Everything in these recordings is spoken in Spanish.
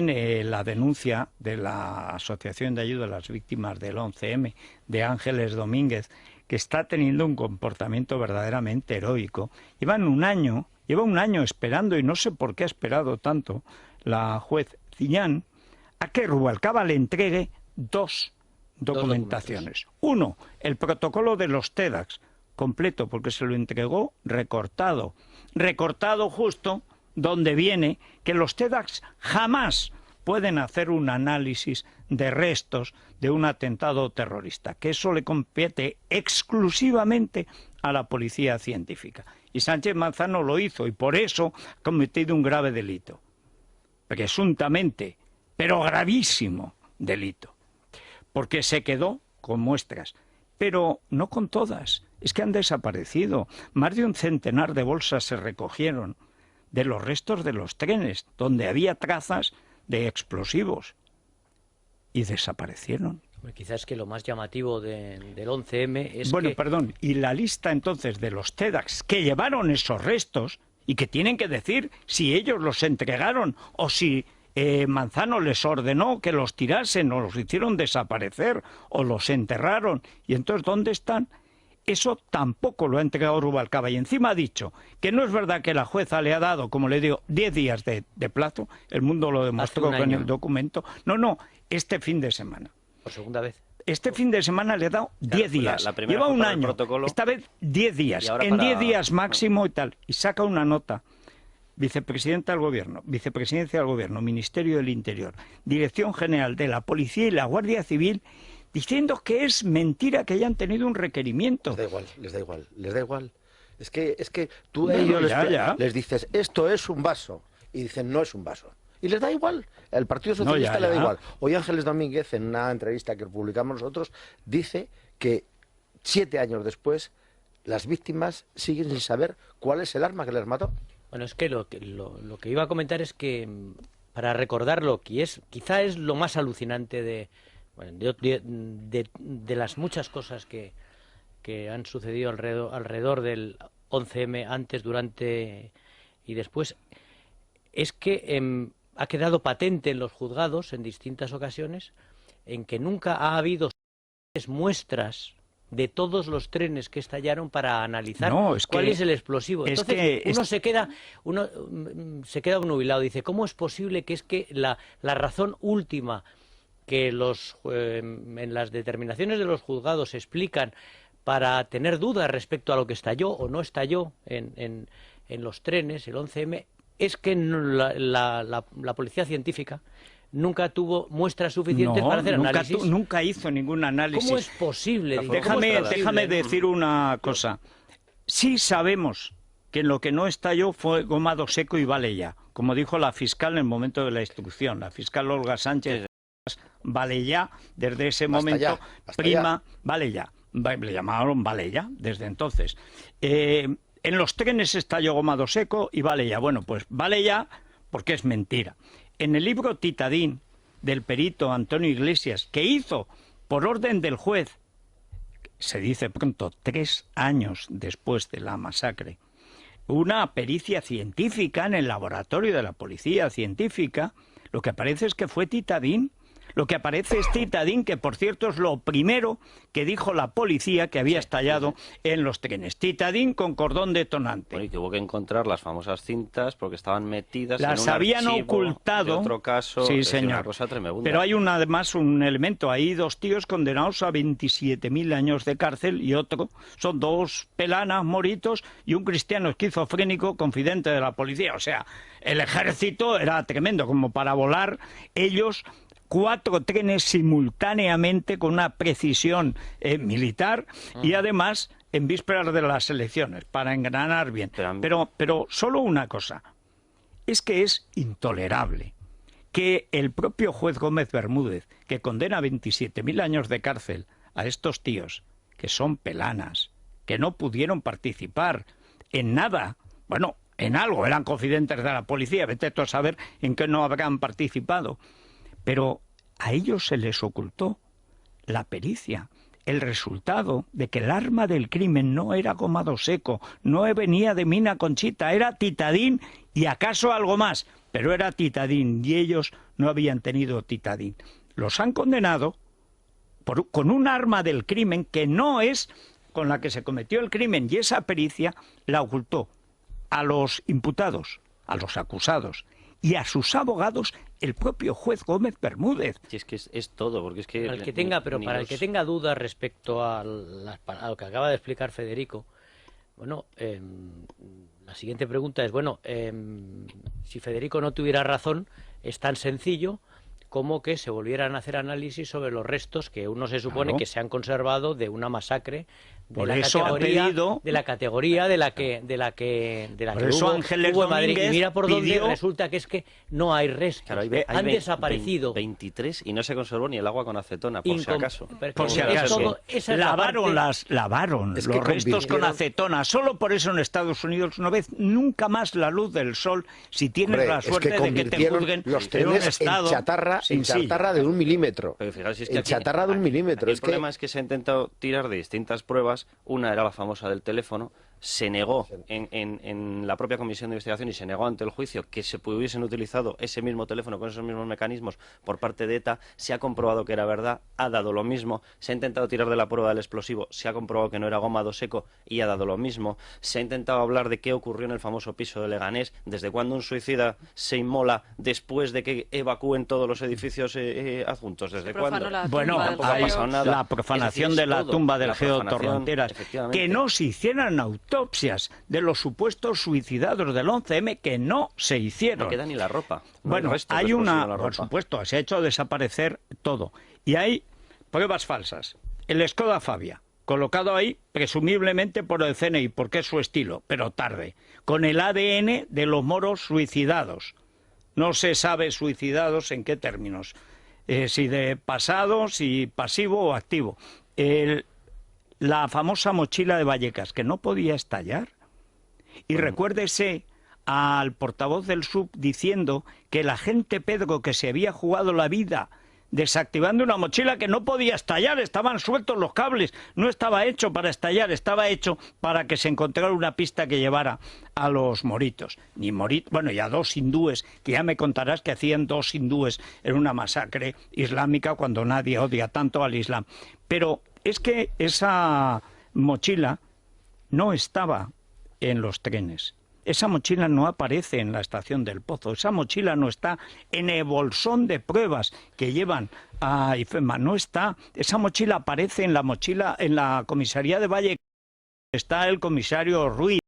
La denuncia de la Asociación de Ayuda a las Víctimas del 11M, de Ángeles Domínguez, que está teniendo un comportamiento verdaderamente heroico. Lleva un año esperando, y no sé por qué ha esperado tanto, la juez Ciñán, a que Rubalcaba le entregue dos documentaciones. Uno, el protocolo de los TEDx, completo, porque se lo entregó recortado justo donde viene que los TEDx jamás pueden hacer un análisis de restos de un atentado terrorista, que eso le compete exclusivamente a la policía científica. Y Sánchez Manzano lo hizo, y por eso ha cometido un grave delito, presuntamente, pero gravísimo delito, porque se quedó con muestras, pero no con todas, es que han desaparecido. Más de un centenar de bolsas se recogieron de los restos de los trenes, donde había trazas de explosivos, y desaparecieron. Quizás que lo más llamativo del 11M es Bueno, perdón, y la lista entonces de los TEDx que llevaron esos restos, y que tienen que decir si ellos los entregaron o si Manzano les ordenó que los tirasen o los hicieron desaparecer o los enterraron, y entonces ¿dónde están? Eso tampoco lo ha entregado Rubalcaba, y encima ha dicho que no es verdad que la jueza le ha dado, como le digo, 10 días de plazo. El Mundo lo demostró con el documento. No, este fin de semana. Por segunda vez. Este fin de semana le ha dado 10 días. Lleva un año, esta vez 10 días, en 10 días máximo y tal. Y saca una nota. Vicepresidenta del Gobierno, Vicepresidencia del Gobierno, Ministerio del Interior, Dirección General de la Policía y la Guardia Civil, diciendo que es mentira que hayan tenido un requerimiento. Les da igual. Es que tú a ellos les dices, esto es un vaso, y dicen, no es un vaso. Y les da igual, el Partido Socialista le da igual. Hoy Ángeles Domínguez, en una entrevista que publicamos nosotros, dice que 7 años después las víctimas siguen sin saber cuál es el arma que les mató. Bueno, es que lo que iba a comentar es que, para recordarlo, quizá es lo más alucinante de las muchas cosas que han sucedido alrededor del 11M, antes, durante y después, es que ha quedado patente en los juzgados en distintas ocasiones en que nunca ha habido muestras de todos los trenes que estallaron para analizar cuál es el explosivo. Entonces uno se queda obnubilado, dice, ¿cómo es posible que la razón última que en las determinaciones de los juzgados explican para tener dudas respecto a lo que estalló o no estalló en los trenes, el 11M, es que la policía científica nunca tuvo muestras suficientes para hacer análisis? Nunca hizo ningún análisis. ¿Cómo es posible? Déjame decir una cosa. Sí sabemos que lo que no estalló fue gomado seco y vale ya, como dijo la fiscal en el momento de la instrucción. La fiscal Olga Sánchez, vale ya, desde ese momento, vale ya. Le llamaron vale ya desde entonces. En los trenes estalló gomado seco y vale ya. Bueno, pues vale ya porque es mentira. En el libro Titadín del perito Antonio Iglesias, que hizo por orden del juez, se dice pronto, 3 años después de la masacre, una pericia científica en el laboratorio de la policía científica, lo que aparece es que fue Titadín. Lo que aparece es Titadín, que por cierto es lo primero que dijo la policía que había estallado en los trenes. Titadín con cordón detonante. Bueno, y que hubo que encontrar las famosas cintas porque estaban metidas las en un habían archivo ocultado. De otro caso. Sí, es señor. Una cosa tremenda. Pero hay además un elemento. Hay 2 tíos condenados a 27.000 años de cárcel y otro. Son 2 pelanas, moritos, y un cristiano esquizofrénico confidente de la policía. O sea, el ejército era tremendo, como para volar ellos 4 trenes simultáneamente con una precisión militar, y además en vísperas de las elecciones, para engranar bien. Pero solo una cosa, es que es intolerable que el propio juez Gómez Bermúdez, que condena a 27.000 años de cárcel a estos tíos, que son pelanas, que no pudieron participar en nada, bueno, en algo, eran confidentes de la policía, vete tú a saber en qué no habrán participado, pero a ellos se les ocultó la pericia, el resultado de que el arma del crimen no era gomado seco, no venía de Mina Conchita, era titadín y acaso algo más, pero era titadín y ellos no habían tenido titadín. Los han condenado con un arma del crimen que no es con la que se cometió el crimen, y esa pericia la ocultó a los imputados, a los acusados y a sus abogados el propio juez Gómez Bermúdez. Sí, es que es todo, porque es que... Para el que tenga dudas respecto a lo que acaba de explicar Federico, bueno, la siguiente pregunta es, bueno, si Federico no tuviera razón, es tan sencillo como que se volvieran a hacer análisis sobre los restos que uno se supone que se han conservado de una masacre de la categoría de la que hubo en Madrid. Y mira por dónde resulta que es que no hay restos. Claro, han desaparecido 23 y no se conservó ni el agua con acetona, por si acaso. Por si acaso. Lavaron los restos con acetona. Solo por eso en Estados Unidos no ves nunca más la luz del sol si tienes la suerte de que te juzguen los en un estado en chatarra de 1 milímetro. Pero fijaros, si es que en chatarra de 1 milímetro. El problema es que se ha intentado tirar de distintas pruebas. Una era la famosa del teléfono. Se negó en la propia comisión de investigación y se negó ante el juicio que se hubiesen utilizado ese mismo teléfono con esos mismos mecanismos por parte de ETA. Se ha comprobado que era verdad, ha dado lo mismo. Se ha intentado tirar de la prueba del explosivo, se ha comprobado que no era gomado seco y ha dado lo mismo. Se ha intentado hablar de qué ocurrió en el famoso piso de Leganés, desde cuándo un suicida se inmola después de que evacúen todos los edificios adjuntos, desde cuándo. Bueno, la profanación de la tumba del Geo Torronteras, que no se hicieran autopsias de los supuestos suicidados del 11M, que no se hicieron. No queda ni la ropa. No bueno, hay por supuesto, se ha hecho desaparecer todo. Y hay pruebas falsas. El Skoda Fabia, colocado ahí presumiblemente por el CNI, porque es su estilo, pero tarde, con el ADN de los moros suicidados. No se sabe suicidados en qué términos, si de pasado, si pasivo o activo. La famosa mochila de Vallecas, que no podía estallar. Y recuérdese al portavoz del SUB diciendo que el agente Pedro, que se había jugado la vida desactivando una mochila que no podía estallar, estaban sueltos los cables, no estaba hecho para estallar, estaba hecho para que se encontrara una pista que llevara a los moritos. Bueno, y a 2 hindúes, que ya me contarás que hacían 2 hindúes en una masacre islámica cuando nadie odia tanto al Islam. Pero es que esa mochila no estaba en los trenes. Esa mochila no aparece en la estación del Pozo. Esa mochila no está en el bolsón de pruebas que llevan a IFEMA. No está. Esa mochila aparece en la comisaría de Valle. Está el comisario Ruiz.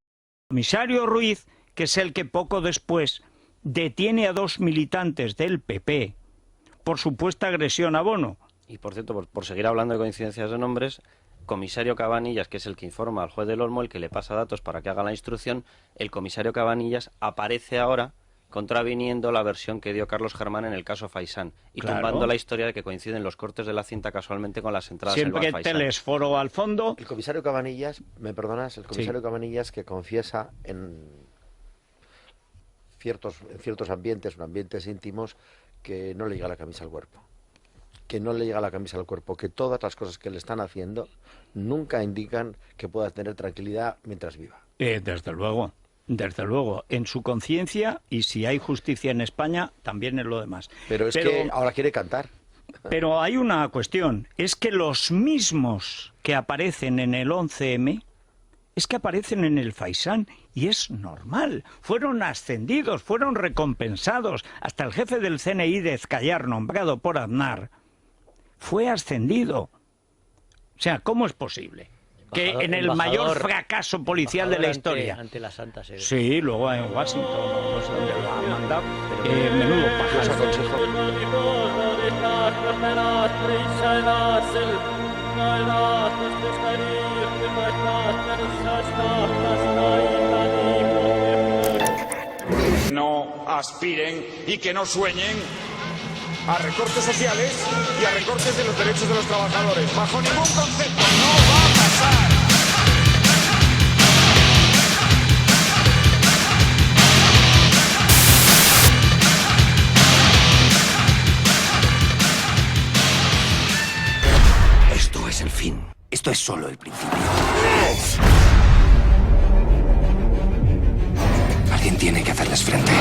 El comisario Ruiz, que es el que poco después detiene a 2 militantes del PP por supuesta agresión a Bono. Y por cierto, por seguir hablando de coincidencias de nombres, comisario Cabanillas, que es el que informa al juez del Olmo, el que le pasa datos para que haga la instrucción, el comisario Cabanillas aparece ahora contraviniendo la versión que dio Carlos Germán en el caso Faisán y tumbando la historia de que coinciden los cortes de la cinta casualmente con las entradas en el bar Faisán. Siempre telesforo al fondo. El comisario Cabanillas, ¿me perdonas? El comisario Cabanillas que confiesa en ciertos ambientes íntimos, que no le llega la camisa al cuerpo. Que no le llega la camisa al cuerpo, que todas las cosas que le están haciendo nunca indican que pueda tener tranquilidad mientras viva. Desde luego, en su conciencia, y si hay justicia en España, también en lo demás. Pero que ahora quiere cantar. Pero hay una cuestión, es que los mismos que aparecen en el 11M, es que aparecen en el Faisán, y es normal. Fueron ascendidos, fueron recompensados. Hasta el jefe del CNI de Ezcayar, nombrado por Aznar, fue ascendido. O sea, ¿cómo es posible que en el mayor fracaso policial de la historia... Ante la Santa Sede. Sí, luego en Washington, no sé dónde lo han mandado, menudo pajazo. No aspiren y que no sueñen a recortes sociales y a recortes de los derechos de los trabajadores. Bajo ningún concepto, no va a pasar. Esto es el fin. es solo el principio. Alguien tiene que hacerles frente.